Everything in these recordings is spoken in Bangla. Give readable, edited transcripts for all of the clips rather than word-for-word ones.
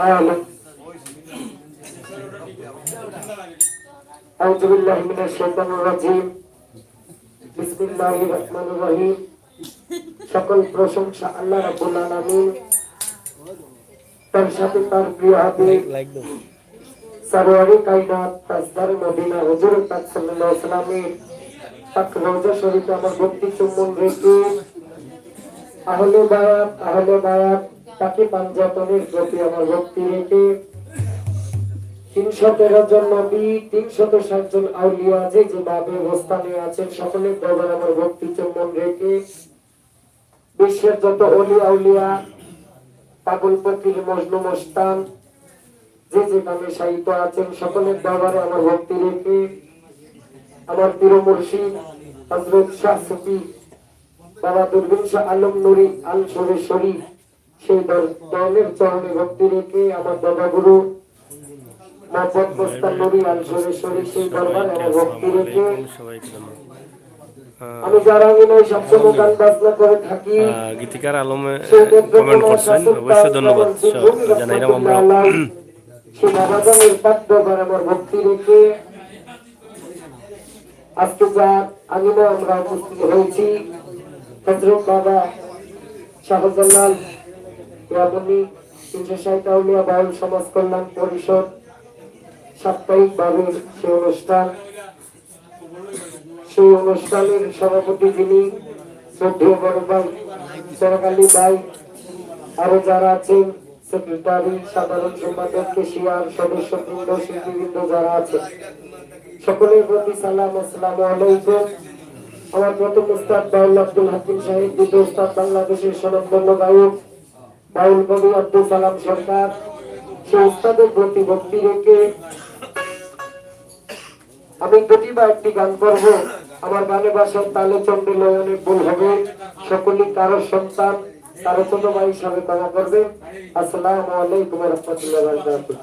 آمين. أعوذ بالله من الشيطان الرجيم بسم الله الرحمن الرحيم সকল প্রশংসা আল্লাহ রাব্বুল আলামিন তার সাথে তার প্রিয় হাবিব সরওয়ারে কায়নাত তাজদার মদিনা হুজুর পাক সাল্লাল্লাহু আলাইহি ওয়াসাল্লামের পাক রওজা শরীফে আমার ভক্তি চুম্বন রেখে আহলে বায়াত তাকে পাঞ্জাতনের প্রতি আমার ভক্তি রেখে 313 জন নবী 360 জন আউলিয়া যেভাবে অবস্থানে আছেন সকলের দরবারে আমার ভক্তি চুম্বন রেখে বিশ্বের যত ওলি আউলিয়া পাগল ফকির মজনু মস্তান যেখানে সাহিত্য আছেন সকলের দরবারে আমার ভক্তি রেখে আমার পীর মুর্শিদ হযরত শাহ সুফি বাবা দুরবিন শাহ আলম নুরি আল সুরেশ্বরী সেই দলের চরণে ভক্তি রেখে আমার দাদা গুরু মোহাম্মদ মোস্তান নুরি আল সুরেশ্বরী সেই দরবারে আমার ভক্তি রেখে আমি যারা নয় সবসময় গান বাজনা করে থাকি গীতিকার আলমে কমেন্ট করছেন অবশ্যই ধন্যবাদ জানাইলাম আমরা সেই বাবাজানের পাক দরবারে আমার ভক্তি রেখে আজকে যা আমিও আমরা উপস্থিত হয়েছি হযরত বাবা শাহজালাল ইয়াবনি 360 আউলিয়া বাউল সমাজ কল্যাণ পরিষদ সাপ্তাহিক ভাবে সেই অনুষ্ঠানের সভাপতি যিনি শ্রদ্ধেয় বড় ভাই সরকালি ভাই আরো যারা আছেন সেক্রেটারি সাধারণ সম্পাদক কেশিয়ার সদস্যবৃন্দ শিল্পীবৃন্দ যারা আছে সকলের প্রতি সালাম আসসালামু আলাইকুম। আমার প্রথম উস্তাদ বাউল আব্দুল হাকিম সাহেব, দ্বিতীয় উস্তাদ বাংলাদেশের স্বনামধন্য গায়ক বাউল কবি আব্দুল সালাম সরকার, সেই উস্তাদের প্রতি ভক্তি রেখে আমি দুটি বা একটি গান করব। আমার গানে বাসার তালে চন্ডে লয়নে ভুল হবে, সকলেই কারো সন্তান কারো ছোট ভাই হিসাবে ক্ষমা করবেন। আসসালামু আলাইকুম ওয়া রাহমাতুল্লাহি ওয়া বারাকাতুহু।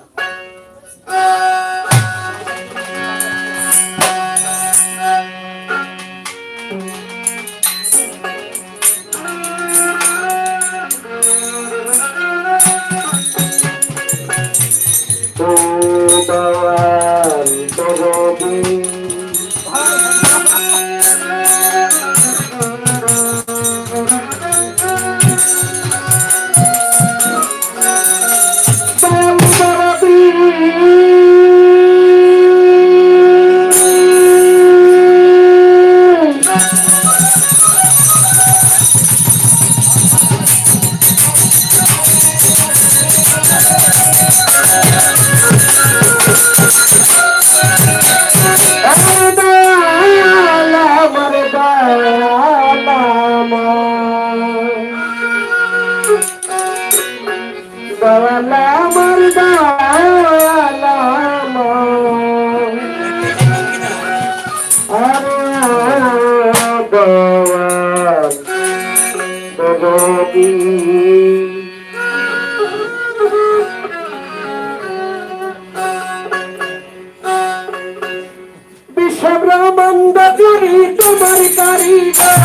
বিশ্বব্রহ্মাণ্ড জুড়ে তোমার কারিগর,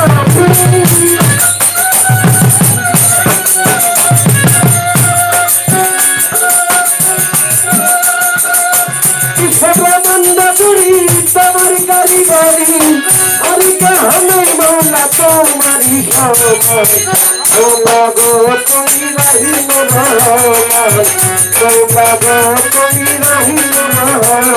বিশ্বব্রহ্মাণ্ড জুড়ে তোমার কারিগরি, আমি কাহানে মৌলা তোমারি সমান, মৌলা গো তুমি রহিম রহমান, মৌলা গো তুমি রহিম রহমান।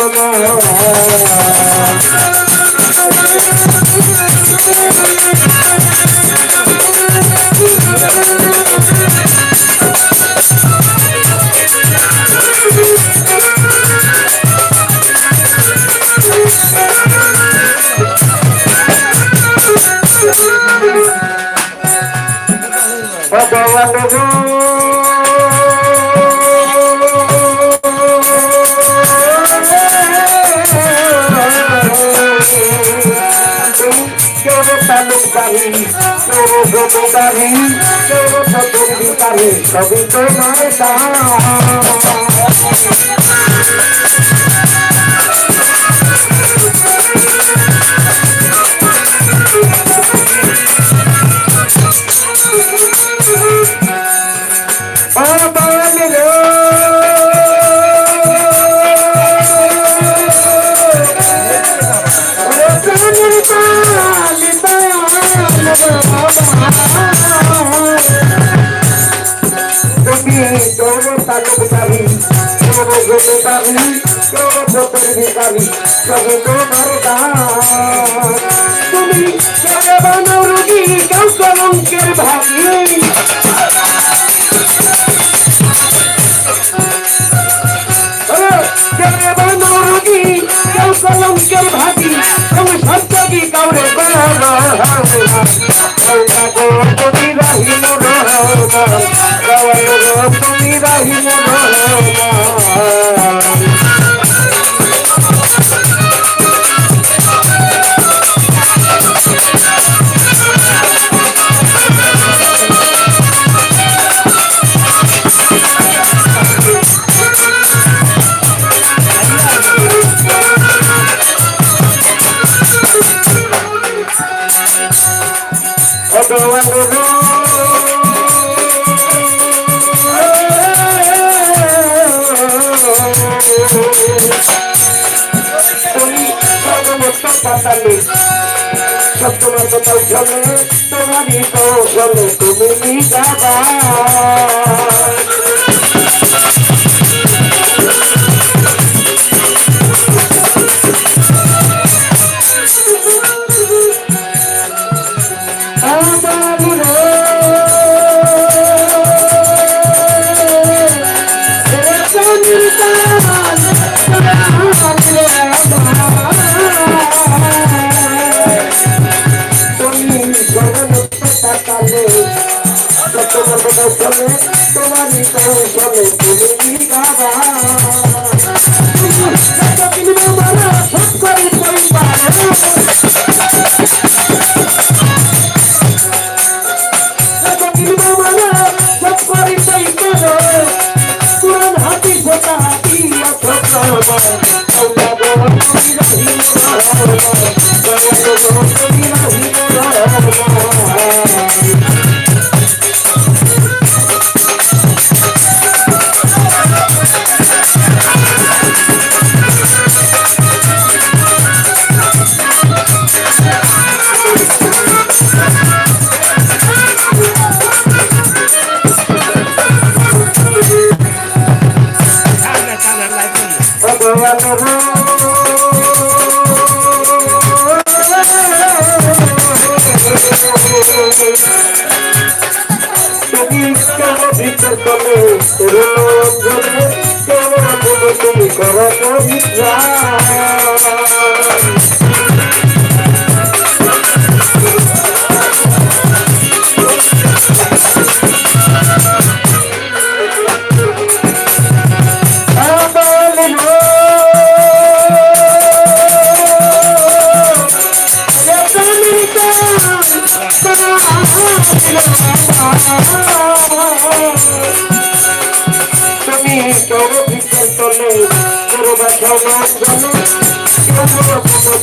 সবই তোমার দান। তুমি তোর তালুকদারি তোর জমিদারি তোর ভোটের ভিকারি সবে তোমার দান তুমি কেড়ে বানাও রুগী কেউ কলঙ্কের ভাগী কেড়ে বানাও রুগী কেউ কলঙ্কের ভাগী তুমি সত্যি কাউরে তুমি রাহিম তুমি রাহিম তোমার কোথাও চলে তোমারই কৌশলে তুমি যাবা তোমার কথা চলে তোমারই কৌশলে তুমি গাবা সব করে কোরআন হাতি ফোটা হাতি তুমি করো পবিত্রা তুমি করো ভিতর তলে করো বাসা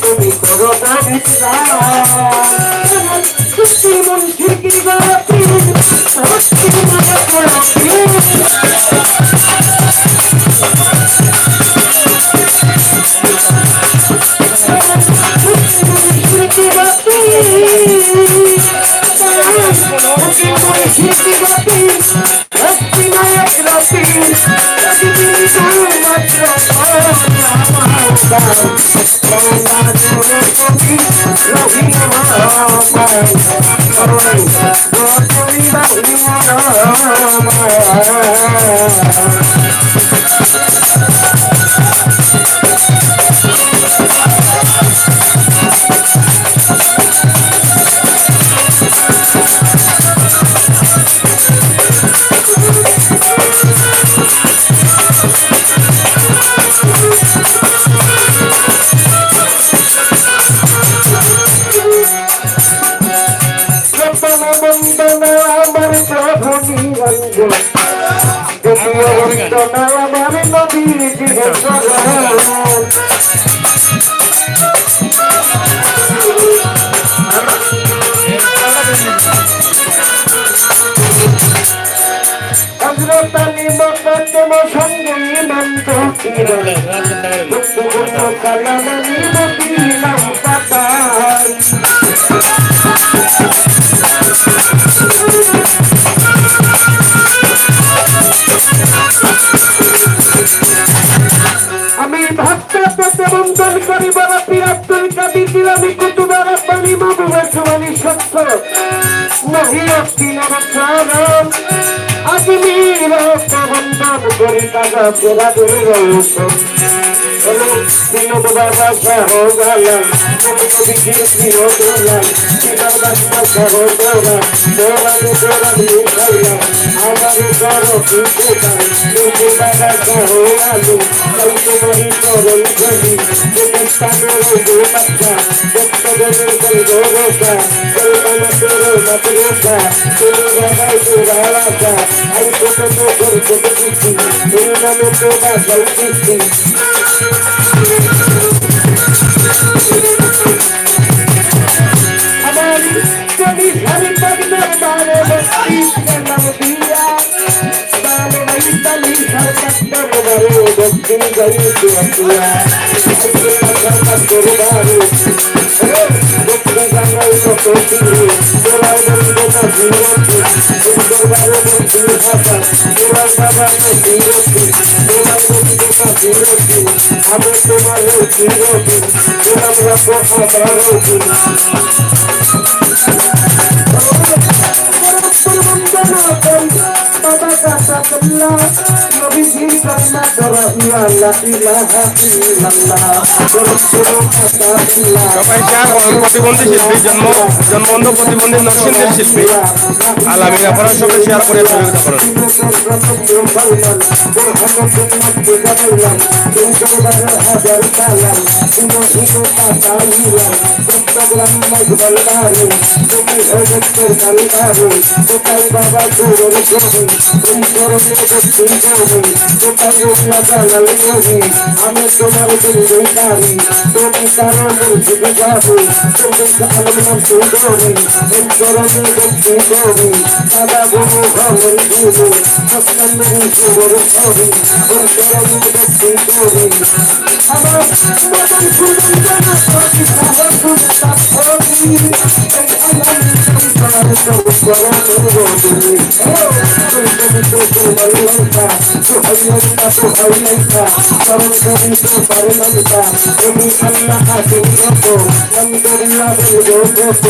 তুমি করো পবিত্রা মন ঠিকই গাতি আমার নবীর জীবন হযরত আলী মুকদ্দম সঙ্গে নন্দ কিরণ কালামী মদিনা পাতায় করিব না পিরাত্তর কাদি দিলামি কুতুবা রাব্বানি মাহবুবা সুবানি সত্য মহিয়তিন রক্ষারম আজমির প্রবন্ধন করি কাজা পেরা দুর্গৌষ দিনত বাবা শাহ গালাম বিধির প্রিয় দোলাম দিনত বাবা শাহ দোলাম দোলামে দোলাম লিখাইলাম আমার করো পিছুটাই তুমি বাবা শাহ আলু তাই তোমারই চরণ গলি তুমি স্থানের দু বাচ্চা ভক্তগণের কই গৌরসা কল্পনা করো মাতৃষা তুমি বাবাই দুরালাসা আই ছোট ছোট ছোট কুচি এই নামে তো বাসাই কুচি हमारी कभी घर तक दरबारे बस्ती नाम दिया साले वही तली घर तक दरबारे बस्ती गई दुआ दरबारे बस्ती गंगाई को कोटी दरबार बंदे ना जीवती दरबारे बस्ती भाषा दरबार बाबा ना जीवती दरबार बंदे ना जीवती हमें तुम्हारे जीवती तुम रखो हमारे बाबा का सल्ला नबी जी करना करो या ला इलाहा इल्लल्लाह সবাই শেয়ার করুন। প্রতিবন্ধী শিল্পী জন্মবন্ধ প্রতিবন্ধী নরসিংদীর শিল্পী আলামিন আপনারা সবাই শেয়ার করে সহযোগিতা করুন। বাবা আমি তোমার দিলদারি তুমি কারো মুর্শিদ যাবে তুমি কালম সুন্দরী এই চরণে ভক্তি করি দাদা গুরু ভবের গুরু সত্যের সুর ছবি এই চরণে ভক্তি করি আমার মতন সুন্দর জানা করি সাহস সাহসী এই আলাম সংসার সব করো রোদি সুহাইয়া সুহাইয়া চরণ করি তো পারলাইতা তুমি আল্লাহ হাসিন যত নন্দরিয়া বলবো যত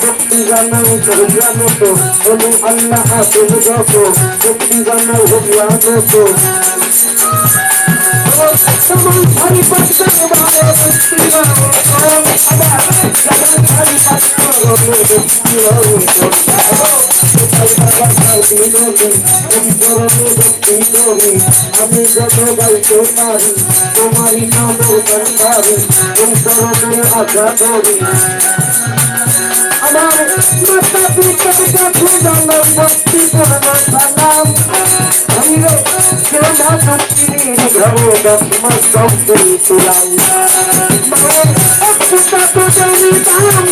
ভক্তি জানাই করিয়া মত তুমি আল্লাহ হাসিন যত ভক্তি জানাই হইয়া যত তোমার ভারী পাত্র মারে ভক্তি আবার জানাই ভারী পাত্র ভক্তি আমি যত গাইতে পারি তোমারই নাম পারি এই চরণে আশা করি আমার মাতা পিতার কাছে জানাম ভক্তি করবো সালাম হইলে কেউ না শক্তির ঘরে 10 মাস সব করেছিলাম মায়ের একটু তো জানি দাম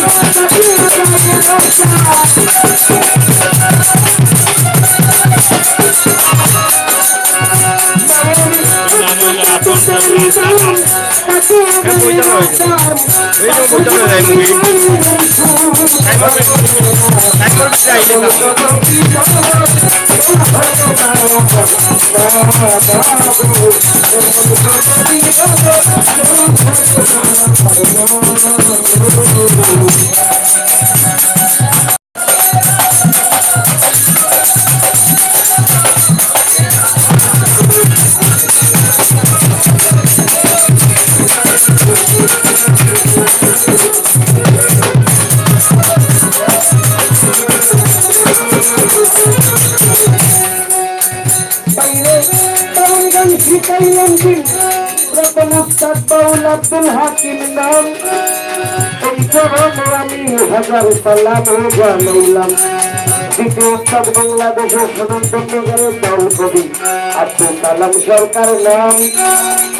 আব্দুল হাকিম নাম এই চরণে আমি হাজার সালাম জানাইলাম দ্বিতীয় উত্তর বাংলাদেশের সনাতন নগরের দল কবি আব্দুল কালাম সরকার নাম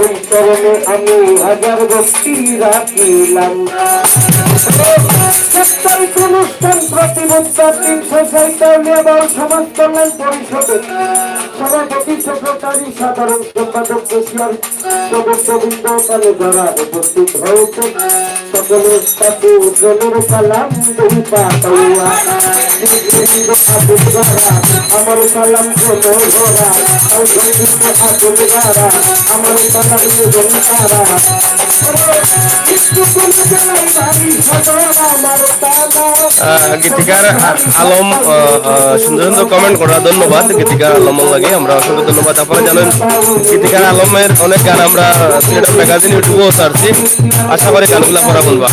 এই চরণে আমি হাজার ভক্তি রাখিলাম। প্রত্যেক অনুষ্ঠান প্রতি বুধবার 360 সমাজ কল্যাণ পরিষদের সভাপতি সেক্রেটারি সাধারণ সম্পাদক এশিয়ার সদস্যবৃন্দ এখানে যারা উপস্থিত হয়েছে সকলের সাথে উজ্জ্বলের সালাম দুই পাতাইয়া আমার সালাম কোনো ঘোরা আগুন গারা আমার সালাম জনতারা গীতিকার আলম সুন্দর সুন্দর কমেন্ট করা ধন্যবাদ গীতিকার আলম লাগে আমরা অসংখ্য ধন্যবাদ। আপনারা জানেন গীতিকার আলমের অনেক গান আমরা সিলেট ম্যাগাজিন ইউটিউবেও ছাড়ছি, আশা করি গানগুলো পড়া বলবা।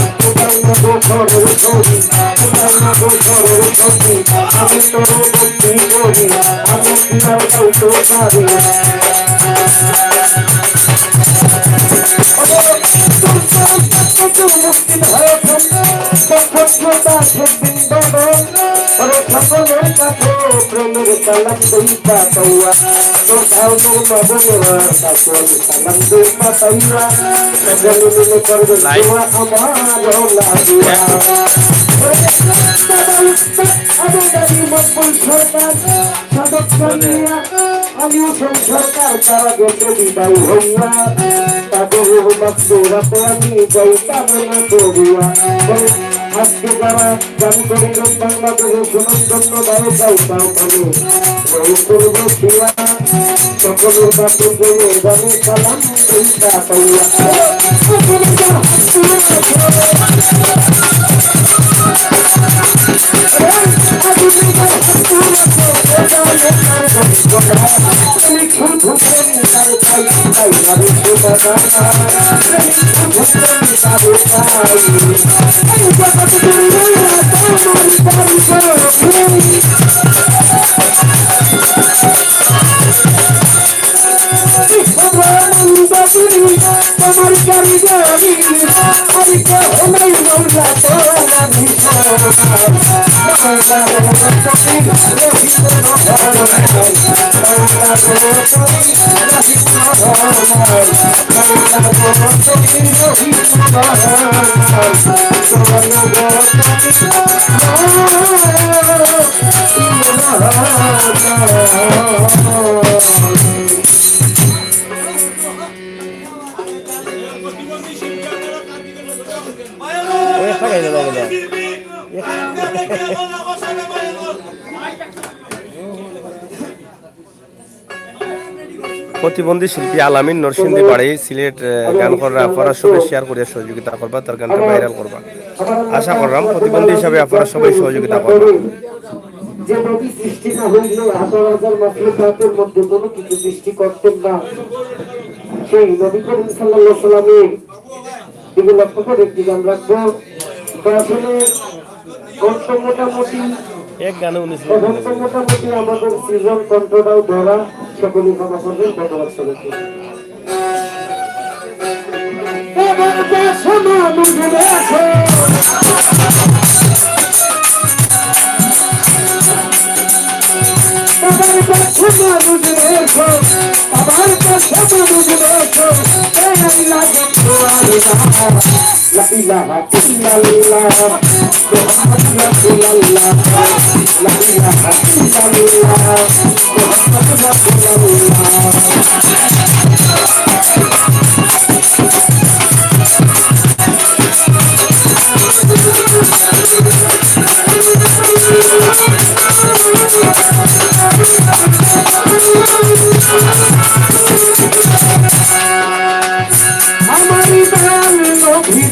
সকলের কাছে প্রেমের সালাম দুই পাতাইয়া কোথাও নবনের কাছে সালাম দুই পাতাইয়া সকলে মিলে করবে দোয়া আমার লাগিয়া মকবুল সরকার সদস্য নিয়া আমিও সরকার তারা গেছে বিদায় হইয়া তাদের মাকসুরাতে আমি যাইতাম না করিয়া আজকে যারা গান করে বাংলাদেশে শোনার জন্য গায়ে যাইতাম আমি ওই করবো শিয়া সকলের কাছে গেলে গানে সালাম চিন্তা পাইয়া প্রতিবন্ধী শিল্পী আলামিন নরসিংদী বাড়ি সিলেট গান করা আপনারা সবাই শেয়ার করিয়া সহযোগিতা করবা, তার গানটা ভাইরাল করবা। আশা করলাম প্রতিবন্ধী হিসাবে আপনারা সবাই সহযোগিতা করবেন। যে নবী সৃষ্টি না হইলে ১৮,০০০ মাখলুকাতের মধ্যে কোনো কিছু সৃষ্টি করতেন না, সেই নবী করিম সাল্লাল্লাহু আলাইহি সাল্লামের দিকে লক্ষ্য করে একটি গান রাখবো। আসলে মোটামুটি এক গানে মোটামুটি আমাদের সৃজন কণ্ঠটাও ধরা, সকলেই ক্ষমা করবেন। ধন্যবাদ সবাইকে। La ilaha illallah Muhammad Rasulullah La ilaha illallah Muhammad Rasulullah हमारी बहन लोभी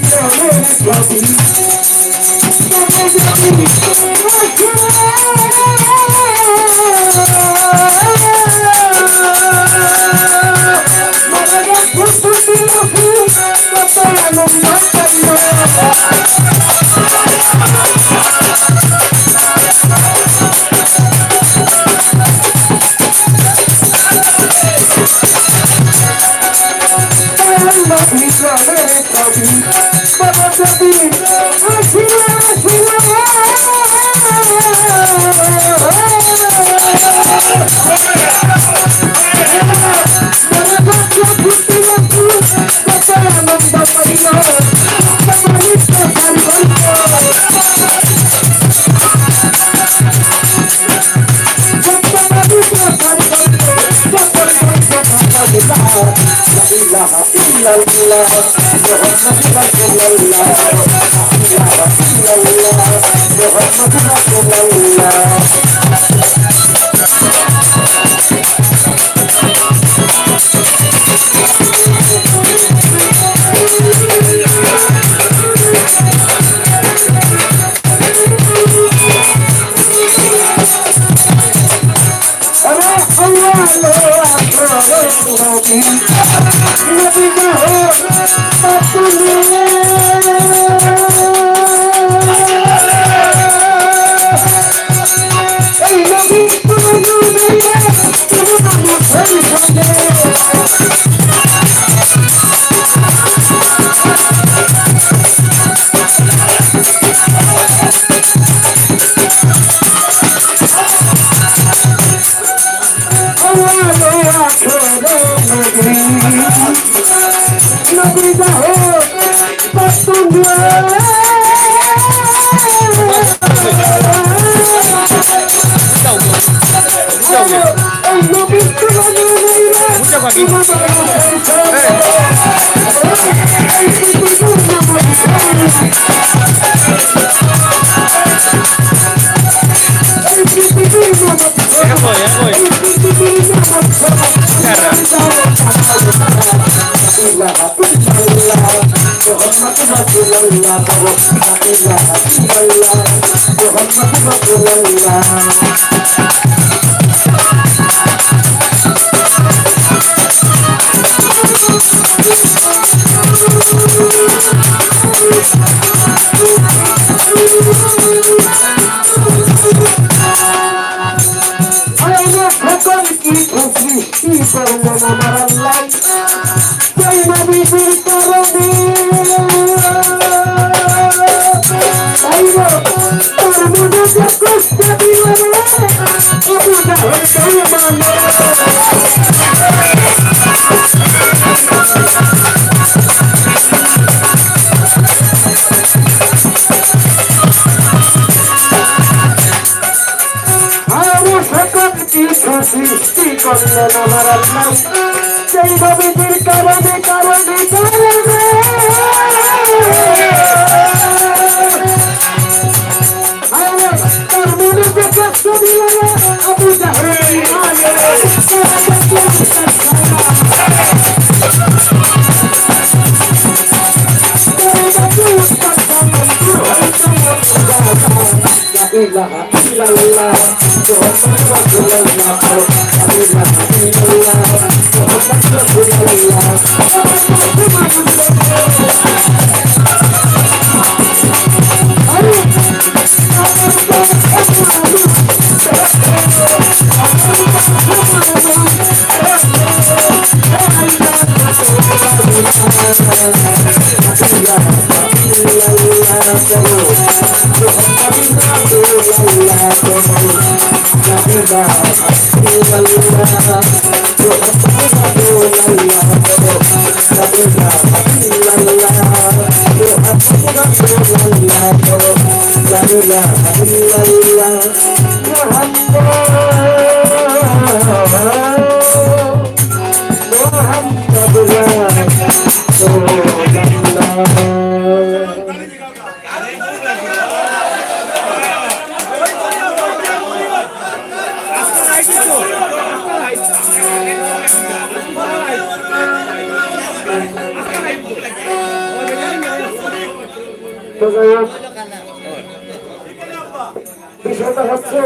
সৃষ্টি করলেন আমার আল্লাহ সেই নবীজির কারণে কারণে কারণে তার মনে যে কষ্ট দিল আবু জাহেল ilaha illallah Muhammadur Rasulullah la ilaha illallah Muhammadur Rasulullah বিষয়টা হচ্ছে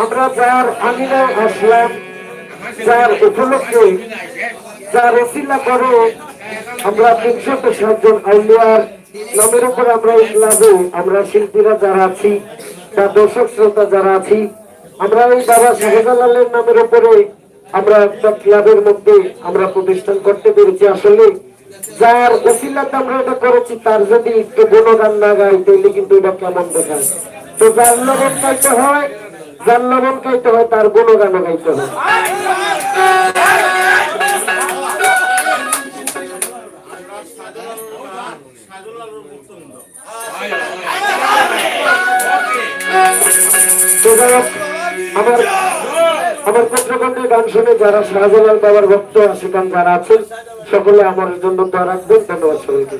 আমরা যার আমিনায় আসলাম যার উপলক্ষে যার ওসিলা করে আমরা 307 জন আউলিয়ার নামের উপর আমরা এই ক্লাবে আমরা শিল্পীরা যারা আছি বা দর্শক শ্রোতা যারা আছি আমরা এই বাবা শাহজালালের নামের উপরে আমরা একটা ক্লাবের মধ্যে আমরা প্রতিষ্ঠান করতে পেরেছি। আসলে যার ওসিলাতে আমরা এটা করেছি তার যদি একটু গুণগান না গাই তাহলে কিন্তু এটা কেমন দেখায়। তো যার লবণ গাইতে হয় তার গুণগানও গাইতে হয়। আমার আমার পুত্রকন্যের গান শুনে যারা শাহজালাল বাবার ভক্ত আশিকান যারা আছেন সকলে আমার জন্য দোয়া রাখবেন। ধন্যবাদ সবাইকে।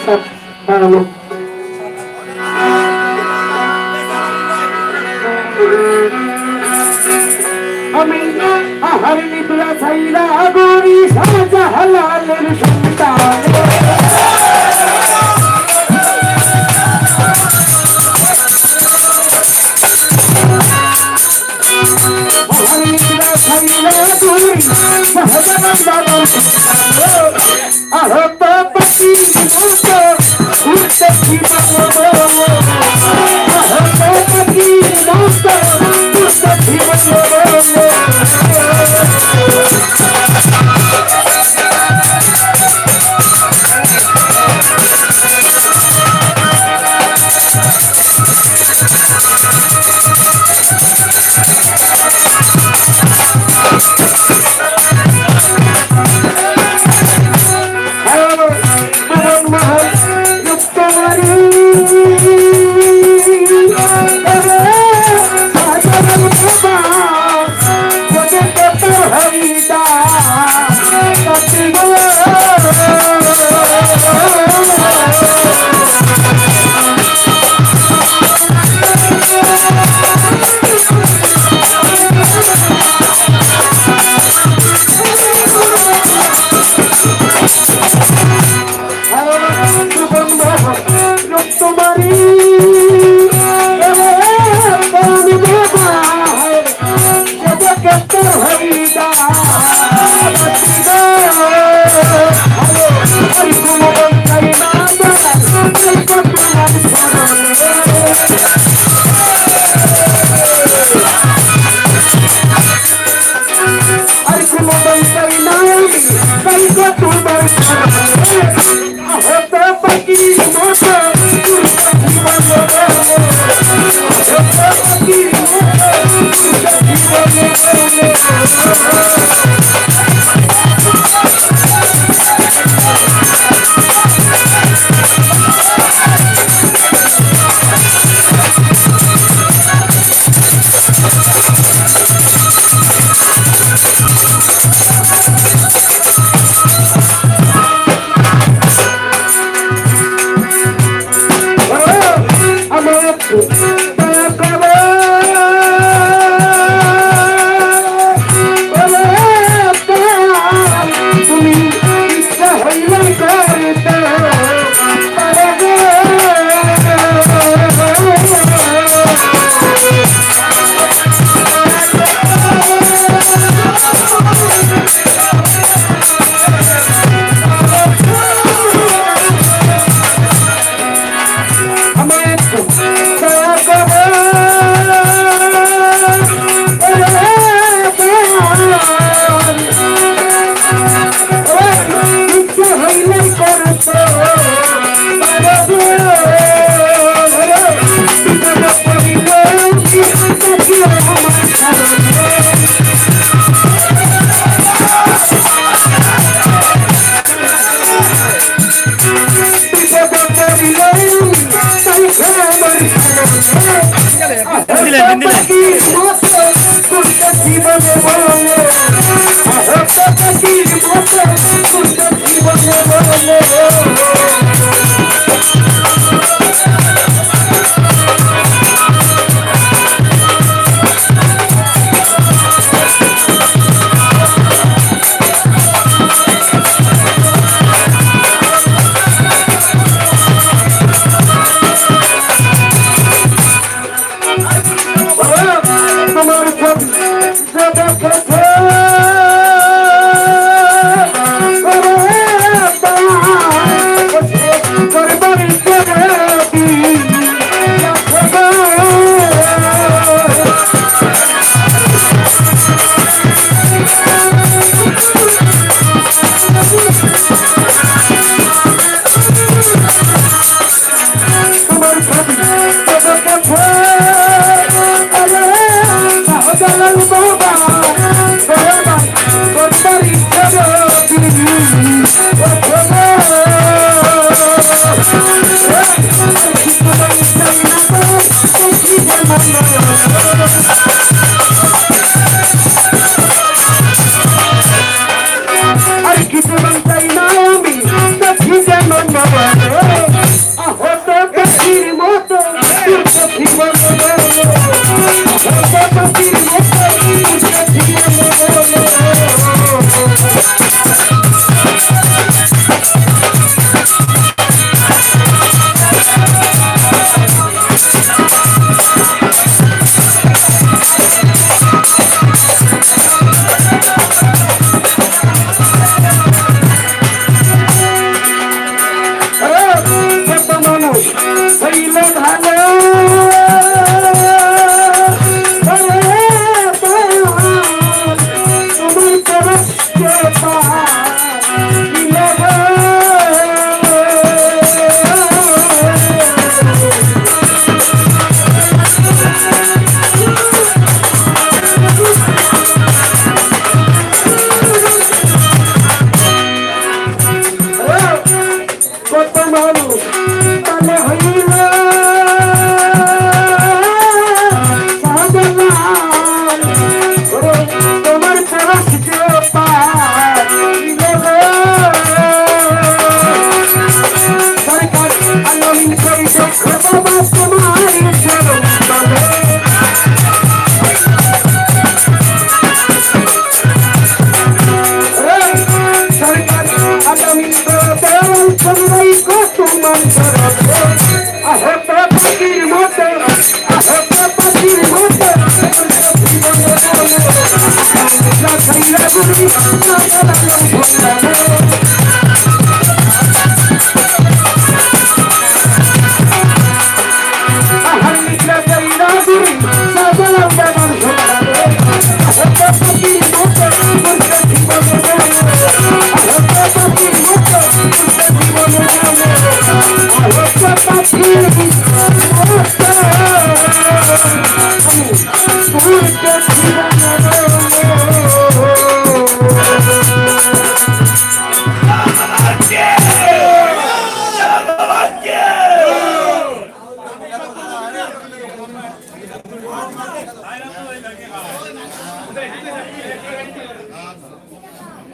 Sat, halo. আমি আহার নিদ্রা ছাইরা গরি শাহজাহালালের সন্তান আহার নিদ্রা ছাইরা গরি শাহজাহালালের সন্তান আহত পাখি মতো উড়তে জীবন আহত পাখি মতো উড়তে জীবন আর কিছু চাই না আমি দেখি যেন নয়নে আহত পাখির মতো দেখি মনে আহত পাখির মতো দেখি কত মানুষ হইল ভালো তুমি করো কে পাইলে গো কত মানুষ তালে হইল সাধনার তোমার পরশ যে পাইলে গো সরকার আলমিন কই দেখো বাবা তোমার চরণ তলে সরকার আলমিন তোমরাই কত মান করো আহত পাখির মতো আহত পাখির মতো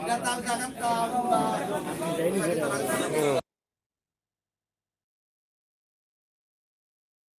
Datang jangan kau